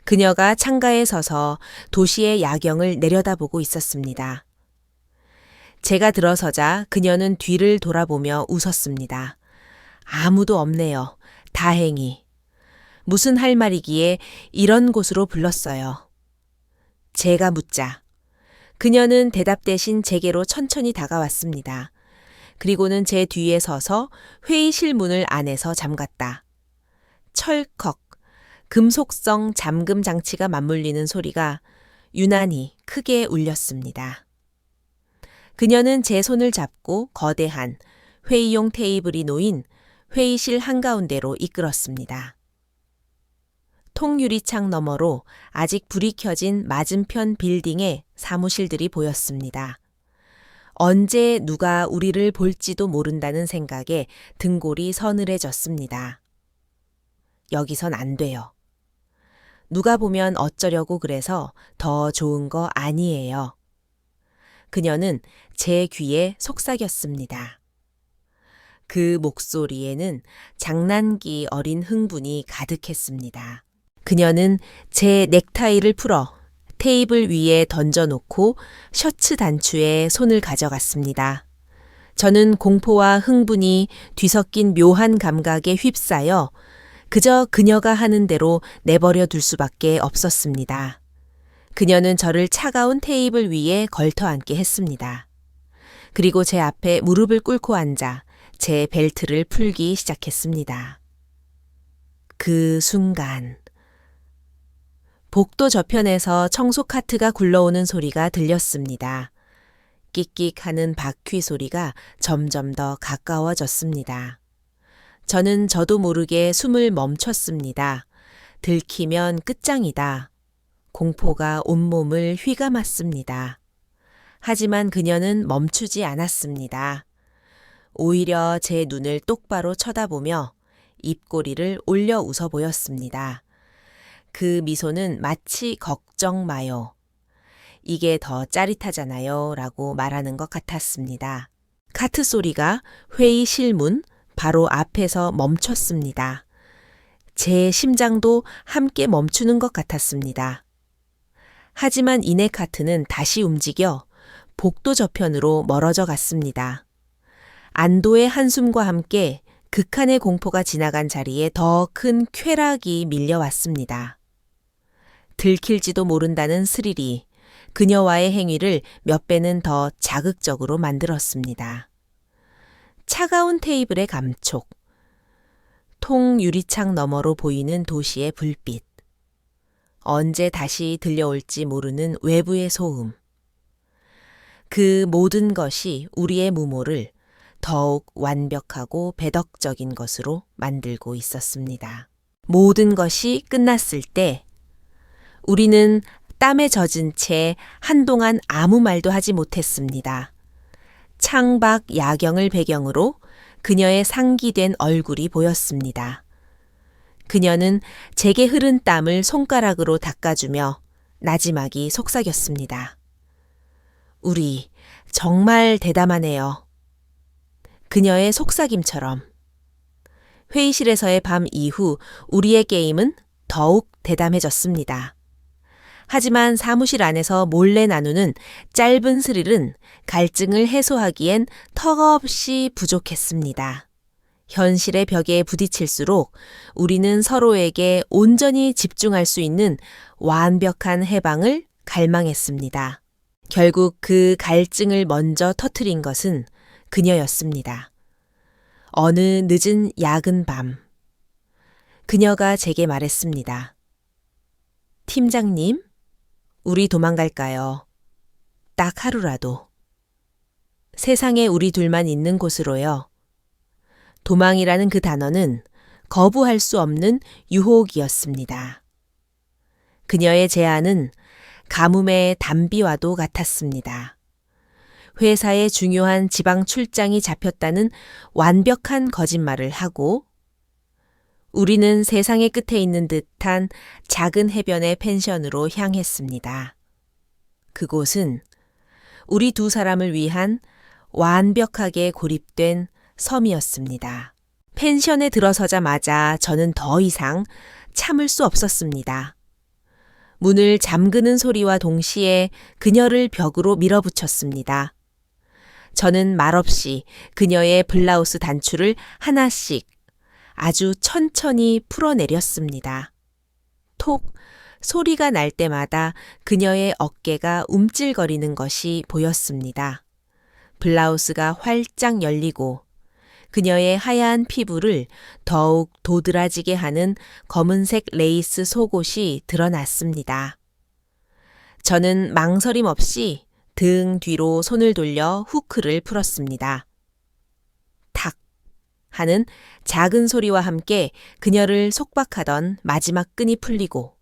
그녀가 창가에 서서 도시의 야경을 내려다보고 있었습니다. 제가 들어서자 그녀는 뒤를 돌아보며 웃었습니다. 아무도 없네요. 다행히. 무슨 할 말이기에 이런 곳으로 불렀어요. 제가 묻자 그녀는 대답 대신 제게로 천천히 다가왔습니다. 그리고는 제 뒤에 서서 회의실 문을 안에서 잠갔다. 철컥, 금속성 잠금 장치가 맞물리는 소리가 유난히 크게 울렸습니다. 그녀는 제 손을 잡고 거대한 회의용 테이블이 놓인 회의실 한가운데로 이끌었습니다. 통유리창 너머로 아직 불이 켜진 맞은편 빌딩의 사무실들이 보였습니다. 언제 누가 우리를 볼지도 모른다는 생각에 등골이 서늘해졌습니다. 여기선 안 돼요. 누가 보면 어쩌려고 그래서 더 좋은 거 아니에요. 그녀는 제 귀에 속삭였습니다. 그 목소리에는 장난기 어린 흥분이 가득했습니다. 그녀는 제 넥타이를 풀어 테이블 위에 던져놓고 셔츠 단추에 손을 가져갔습니다. 저는 공포와 흥분이 뒤섞인 묘한 감각에 휩싸여 그저 그녀가 하는 대로 내버려 둘 수밖에 없었습니다. 그녀는 저를 차가운 테이블 위에 걸터 앉게 했습니다. 그리고 제 앞에 무릎을 꿇고 앉아 제 벨트를 풀기 시작했습니다. 그 순간 복도 저편에서 청소 카트가 굴러오는 소리가 들렸습니다. 끽끽하는 바퀴 소리가 점점 더 가까워졌습니다. 저는 저도 모르게 숨을 멈췄습니다. 들키면 끝장이다. 공포가 온몸을 휘감았습니다. 하지만 그녀는 멈추지 않았습니다. 오히려 제 눈을 똑바로 쳐다보며 입꼬리를 올려 웃어 보였습니다. 그 미소는 마치 걱정 마요. 이게 더 짜릿하잖아요 라고 말하는 것 같았습니다. 카트 소리가 회의실 문 바로 앞에서 멈췄습니다. 제 심장도 함께 멈추는 것 같았습니다. 하지만 이내 카트는 다시 움직여 복도 저편으로 멀어져 갔습니다. 안도의 한숨과 함께 극한의 공포가 지나간 자리에 더 큰 쾌락이 밀려왔습니다. 들킬지도 모른다는 스릴이 그녀와의 행위를 몇 배는 더 자극적으로 만들었습니다. 차가운 테이블의 감촉, 통유리창 너머로 보이는 도시의 불빛, 언제 다시 들려올지 모르는 외부의 소음. 그 모든 것이 우리의 무모를 더욱 완벽하고 배덕적인 것으로 만들고 있었습니다. 모든 것이 끝났을 때 우리는 땀에 젖은 채 한동안 아무 말도 하지 못했습니다. 창밖 야경을 배경으로 그녀의 상기된 얼굴이 보였습니다. 그녀는 제게 흐른 땀을 손가락으로 닦아주며 나지막이 속삭였습니다. 우리 정말 대담하네요. 그녀의 속삭임처럼. 회의실에서의 밤 이후 우리의 게임은 더욱 대담해졌습니다. 하지만 사무실 안에서 몰래 나누는 짧은 스릴은 갈증을 해소하기엔 턱없이 부족했습니다. 현실의 벽에 부딪힐수록 우리는 서로에게 온전히 집중할 수 있는 완벽한 해방을 갈망했습니다. 결국 그 갈증을 먼저 터뜨린 것은 그녀였습니다. 어느 늦은 야근 밤, 그녀가 제게 말했습니다. 팀장님, 우리 도망갈까요? 딱 하루라도. 세상에 우리 둘만 있는 곳으로요. 도망이라는 그 단어는 거부할 수 없는 유혹이었습니다. 그녀의 제안은 가뭄의 단비와도 같았습니다. 회사의 중요한 지방 출장이 잡혔다는 완벽한 거짓말을 하고 우리는 세상의 끝에 있는 듯한 작은 해변의 펜션으로 향했습니다. 그곳은 우리 두 사람을 위한 완벽하게 고립된 섬이었습니다. 펜션에 들어서자마자 저는 더 이상 참을 수 없었습니다. 문을 잠그는 소리와 동시에 그녀를 벽으로 밀어붙였습니다. 저는 말없이 그녀의 블라우스 단추를 하나씩 아주 천천히 풀어내렸습니다. 톡 소리가 날 때마다 그녀의 어깨가 움찔거리는 것이 보였습니다. 블라우스가 활짝 열리고 그녀의 하얀 피부를 더욱 도드라지게 하는 검은색 레이스 속옷이 드러났습니다. 저는 망설임 없이 등 뒤로 손을 돌려 후크를 풀었습니다. 탁 하는 작은 소리와 함께 그녀를 속박하던 마지막 끈이 풀리고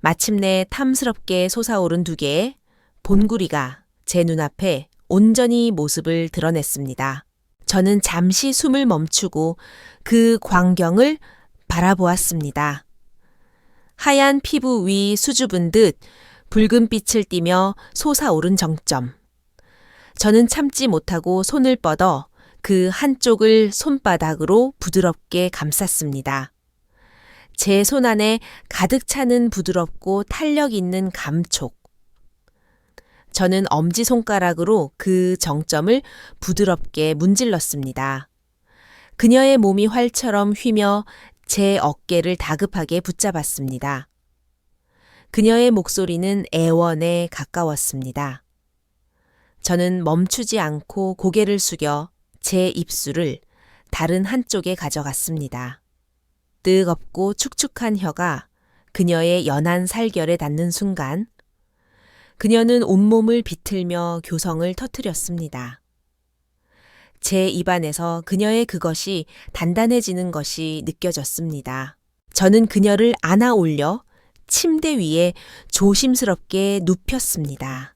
마침내 탐스럽게 솟아오른 두 개의 본구리가 제 눈앞에 온전히 모습을 드러냈습니다. 저는 잠시 숨을 멈추고 그 광경을 바라보았습니다. 하얀 피부 위 수줍은 듯 붉은 빛을 띠며 솟아오른 정점. 저는 참지 못하고 손을 뻗어 그 한쪽을 손바닥으로 부드럽게 감쌌습니다. 제 손 안에 가득 차는 부드럽고 탄력 있는 감촉. 저는 엄지손가락으로 그 정점을 부드럽게 문질렀습니다. 그녀의 몸이 활처럼 휘며 제 어깨를 다급하게 붙잡았습니다. 그녀의 목소리는 애원에 가까웠습니다. 저는 멈추지 않고 고개를 숙여 제 입술을 다른 한쪽에 가져갔습니다. 뜨겁고 축축한 혀가 그녀의 연한 살결에 닿는 순간 그녀는 온몸을 비틀며 교성을 터뜨렸습니다. 제 입안에서 그녀의 그것이 단단해지는 것이 느껴졌습니다. 저는 그녀를 안아 올려 침대 위에 조심스럽게 눕혔습니다.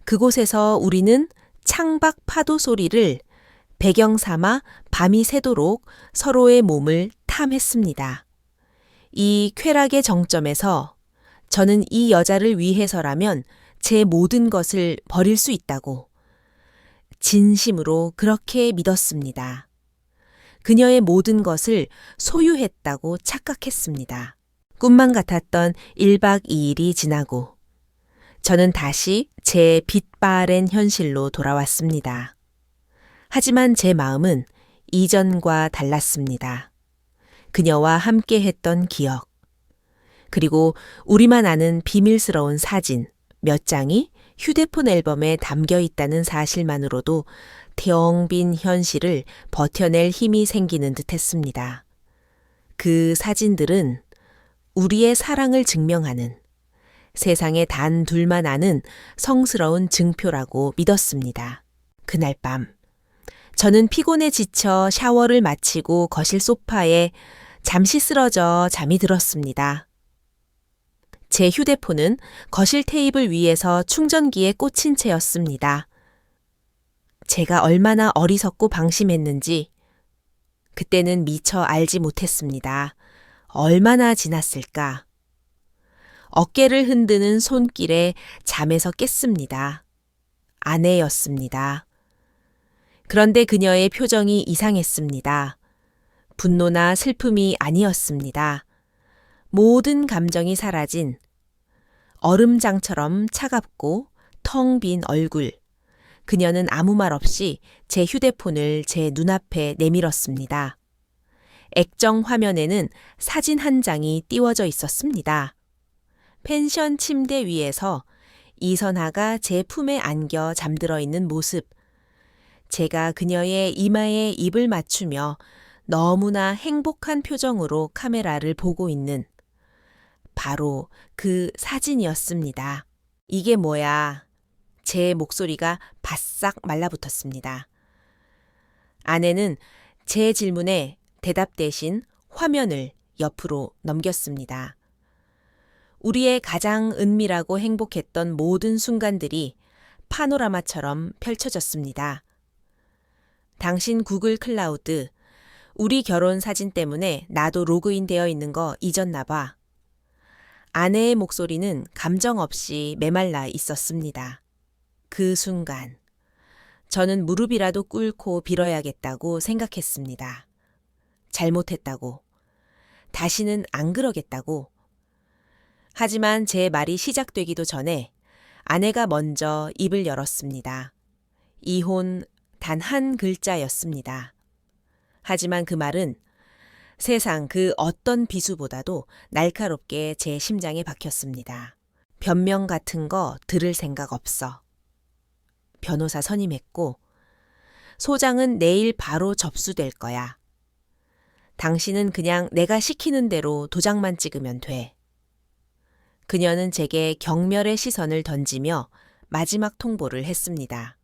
그곳에서 우리는 창밖 파도 소리를 배경 삼아 밤이 새도록 서로의 몸을 탐했습니다. 이 쾌락의 정점에서 저는 이 여자를 위해서라면 제 모든 것을 버릴 수 있다고 진심으로 그렇게 믿었습니다. 그녀의 모든 것을 소유했다고 착각했습니다. 꿈만 같았던 1박 2일이 지나고 저는 다시 제 빛바랜 현실로 돌아왔습니다. 하지만 제 마음은 이전과 달랐습니다. 그녀와 함께 했던 기억, 그리고 우리만 아는 비밀스러운 사진 몇 장이 휴대폰 앨범에 담겨 있다는 사실만으로도 텅 빈 현실을 버텨낼 힘이 생기는 듯 했습니다. 그 사진들은 우리의 사랑을 증명하는 세상에 단 둘만 아는 성스러운 증표라고 믿었습니다. 그날 밤, 저는 피곤에 지쳐 샤워를 마치고 거실 소파에 잠시 쓰러져 잠이 들었습니다. 제 휴대폰은 거실 테이블 위에서 충전기에 꽂힌 채였습니다. 제가 얼마나 어리석고 방심했는지 그때는 미처 알지 못했습니다. 얼마나 지났을까? 어깨를 흔드는 손길에 잠에서 깼습니다. 아내였습니다. 그런데 그녀의 표정이 이상했습니다. 분노나 슬픔이 아니었습니다. 모든 감정이 사라진 얼음장처럼 차갑고 텅 빈 얼굴, 그녀는 아무 말 없이 제 휴대폰을 제 눈앞에 내밀었습니다. 액정 화면에는 사진 한 장이 띄워져 있었습니다. 펜션 침대 위에서 이선아가 제 품에 안겨 잠들어 있는 모습. 제가 그녀의 이마에 입을 맞추며 너무나 행복한 표정으로 카메라를 보고 있는 바로 그 사진이었습니다. 이게 뭐야? 제 목소리가 바싹 말라붙었습니다. 아내는 제 질문에 대답 대신 화면을 옆으로 넘겼습니다. 우리의 가장 은밀하고 행복했던 모든 순간들이 파노라마처럼 펼쳐졌습니다. 당신 구글 클라우드, 우리 결혼 사진 때문에 나도 로그인 되어 있는 거 잊었나 봐. 아내의 목소리는 감정 없이 메말라 있었습니다. 그 순간, 저는 무릎이라도 꿇고 빌어야겠다고 생각했습니다. 잘못했다고. 다시는 안 그러겠다고. 하지만 제 말이 시작되기도 전에 아내가 먼저 입을 열었습니다. 이혼 단 한 글자였습니다. 하지만 그 말은 세상 그 어떤 비수보다도 날카롭게 제 심장에 박혔습니다. 변명 같은 거 들을 생각 없어. 변호사 선임했고 소장은 내일 바로 접수될 거야. 당신은 그냥 내가 시키는 대로 도장만 찍으면 돼. 그녀는 제게 경멸의 시선을 던지며 마지막 통보를 했습니다.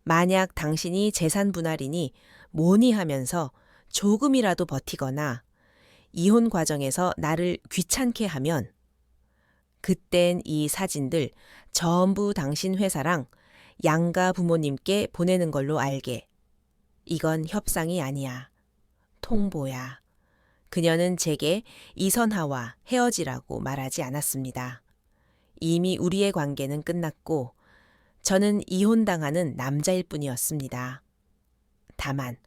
만약 당신이 재산 분할이니 뭐니 하면서 조금이라도 버티거나 이혼 과정에서 나를 귀찮게 하면 그땐 이 사진들 전부 당신 회사랑 양가 부모님께 보내는 걸로 알게. 이건 협상이 아니야. 통보야. 그녀는 제게 이선하와 헤어지라고 말하지 않았습니다. 이미 우리의 관계는 끝났고 저는 이혼당하는 남자일 뿐이었습니다. 다만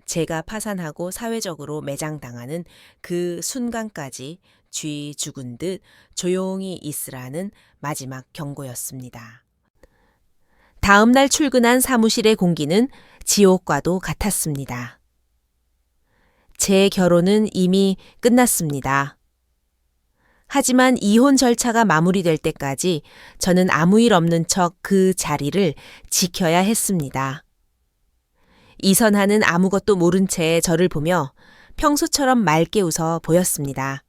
제가 파산하고 사회적으로 매장당하는 그 순간까지 쥐 죽은 듯 조용히 있으라는 마지막 경고였습니다. 다음 날 출근한 사무실의 공기는 지옥과도 같았습니다. 제 결혼은 이미 끝났습니다. 하지만 이혼 절차가 마무리될 때까지 저는 아무 일 없는 척 그 자리를 지켜야 했습니다. 이선하는 아무것도 모른 채 저를 보며 평소처럼 맑게 웃어 보였습니다.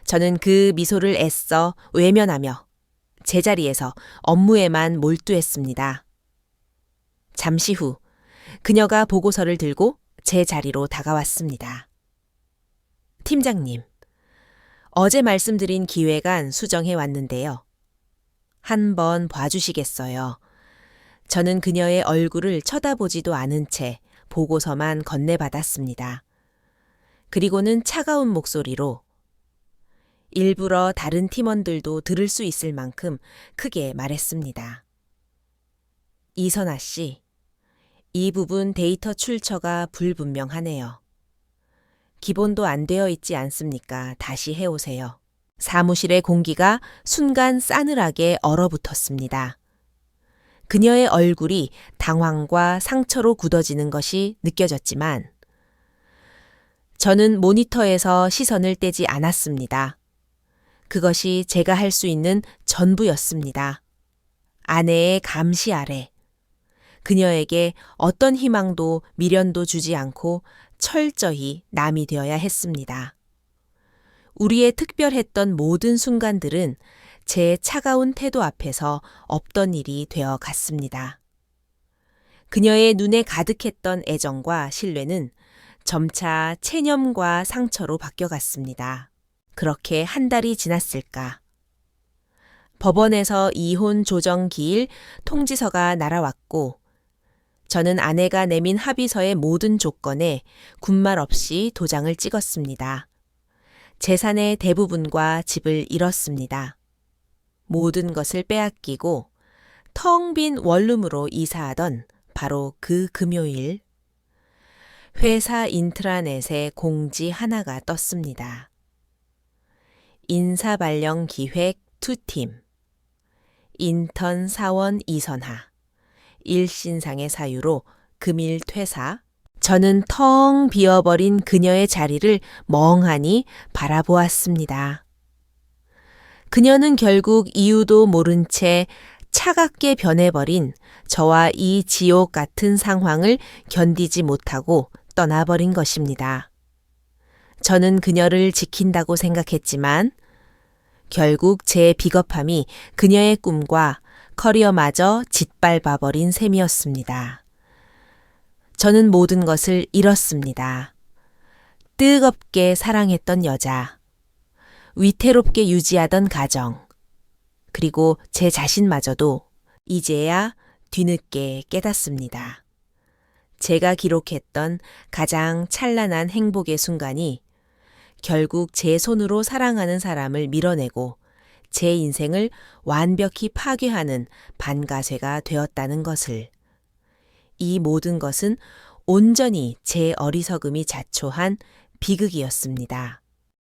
저는 그 미소를 애써 외면하며 제자리에서 업무에만 몰두했습니다. 잠시 후 그녀가 보고서를 들고 제 자리로 다가왔습니다. 팀장님, 어제 말씀드린 기획안 수정해 왔는데요. 한번 봐주시겠어요? 저는 그녀의 얼굴을 쳐다보지도 않은 채 보고서만 건네받았습니다. 그리고는 차가운 목소리로 일부러 다른 팀원들도 들을 수 있을 만큼 크게 말했습니다. 이선아 씨, 이 부분 데이터 출처가 불분명하네요. 기본도 안 되어 있지 않습니까? 다시 해오세요. 사무실의 공기가 순간 싸늘하게 얼어붙었습니다. 그녀의 얼굴이 당황과 상처로 굳어지는 것이 느껴졌지만 저는 모니터에서 시선을 떼지 않았습니다. 그것이 제가 할 수 있는 전부였습니다. 아내의 감시 아래 그녀에게 어떤 희망도 미련도 주지 않고 철저히 남이 되어야 했습니다. 우리의 특별했던 모든 순간들은 제 차가운 태도 앞에서 없던 일이 되어 갔습니다. 그녀의 눈에 가득했던 애정과 신뢰는 점차 체념과 상처로 바뀌어갔습니다. 그렇게 한 달이 지났을까. 법원에서 이혼 조정 기일 통지서가 날아왔고 저는 아내가 내민 합의서의 모든 조건에 군말 없이 도장을 찍었습니다. 재산의 대부분과 집을 잃었습니다. 모든 것을 빼앗기고 텅 빈 원룸으로 이사하던 바로 그 금요일, 회사 인트라넷에 공지 하나가 떴습니다. 인사발령 기획 2팀, 인턴 사원 이선하, 일신상의 사유로 금일 퇴사. 저는 텅 비어버린 그녀의 자리를 멍하니 바라보았습니다. 그녀는 결국 이유도 모른 채 차갑게 변해버린 저와 이 지옥 같은 상황을 견디지 못하고 떠나버린 것입니다. 저는 그녀를 지킨다고 생각했지만 결국 제 비겁함이 그녀의 꿈과 커리어마저 짓밟아버린 셈이었습니다. 저는 모든 것을 잃었습니다. 뜨겁게 사랑했던 여자, 위태롭게 유지하던 가정, 그리고 제 자신마저도 이제야 뒤늦게 깨닫습니다. 제가 기록했던 가장 찬란한 행복의 순간이 결국 제 손으로 사랑하는 사람을 밀어내고 제 인생을 완벽히 파괴하는 반가쇠가 되었다는 것을. 이 모든 것은 온전히 제 어리석음이 자초한 비극이었습니다.